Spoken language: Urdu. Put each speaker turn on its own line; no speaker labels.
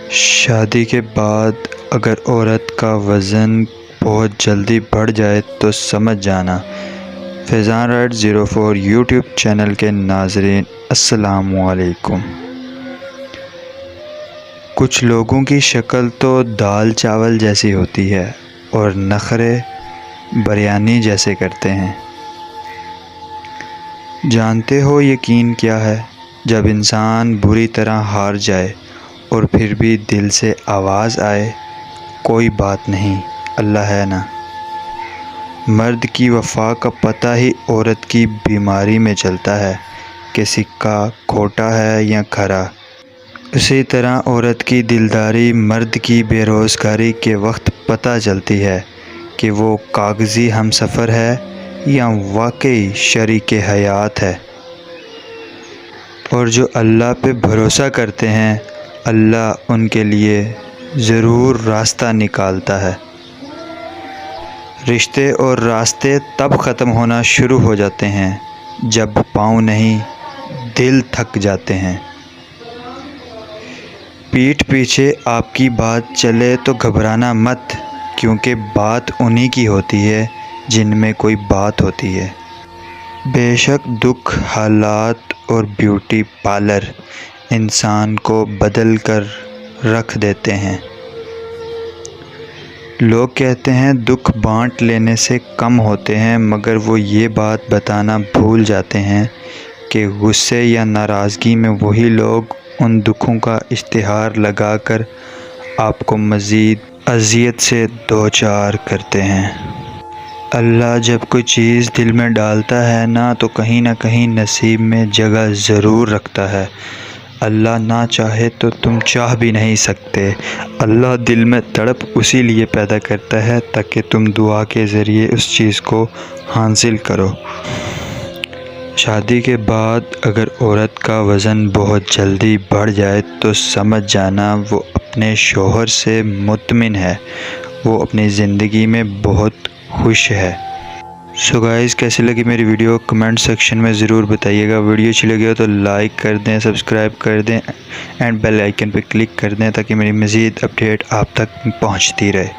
شادی کے بعد اگر عورت کا وزن بہت جلدی بڑھ جائے تو سمجھ جانا۔ فیضان رائٹ 04 یوٹیوب چینل کے ناظرین السلام علیکم۔ کچھ لوگوں کی شکل تو دال چاول جیسی ہوتی ہے اور نخرے بریانی جیسے کرتے ہیں۔ جانتے ہو یقین کیا ہے؟ جب انسان بری طرح ہار جائے اور پھر بھی دل سے آواز آئے کوئی بات نہیں، اللہ ہے نا۔ مرد کی وفا کا پتہ ہی عورت کی بیماری میں چلتا ہے کہ سکہ کھوٹا ہے یا کھرا۔ اسی طرح عورت کی دلداری مرد کی بے روزگاری کے وقت پتہ چلتی ہے کہ وہ کاغذی ہمسفر ہے یا واقعی شریک حیات ہے۔ اور جو اللہ پہ بھروسہ کرتے ہیں اللہ ان کے لیے ضرور راستہ نکالتا ہے۔ رشتے اور راستے تب ختم ہونا شروع ہو جاتے ہیں جب پاؤں نہیں دل تھک جاتے ہیں۔ پیٹھ پیچھے آپ کی بات چلے تو گھبرانا مت، کیونکہ بات انہی کی ہوتی ہے جن میں کوئی بات ہوتی ہے۔ بے شک دکھ، حالات اور بیوٹی پارلر انسان کو بدل کر رکھ دیتے ہیں۔ لوگ کہتے ہیں دکھ بانٹ لینے سے کم ہوتے ہیں، مگر وہ یہ بات بتانا بھول جاتے ہیں کہ غصے یا ناراضگی میں وہی لوگ ان دکھوں کا اشتہار لگا کر آپ کو مزید اذیت سے دوچار کرتے ہیں۔ اللہ جب کوئی چیز دل میں ڈالتا ہے نا تو کہیں نہ کہیں نصیب میں جگہ ضرور رکھتا ہے۔ اللہ نہ چاہے تو تم چاہ بھی نہیں سکتے۔ اللہ دل میں تڑپ اسی لیے پیدا کرتا ہے تاکہ تم دعا کے ذریعے اس چیز کو حاصل کرو۔ شادی کے بعد اگر عورت کا وزن بہت جلدی بڑھ جائے تو سمجھ جانا وہ اپنے شوہر سے مطمئن ہے، وہ اپنی زندگی میں بہت خوش ہے۔ سو گائز، کیسی لگی میری ویڈیو کمنٹ سیکشن میں ضرور بتائیے گا۔ ویڈیو اچھی لگی ہو تو لائک کر دیں، سبسکرائب کر دیں اینڈ بیل آئیکن پہ کلک کر دیں تاکہ میری مزید اپڈیٹ آپ تک پہنچتی رہے۔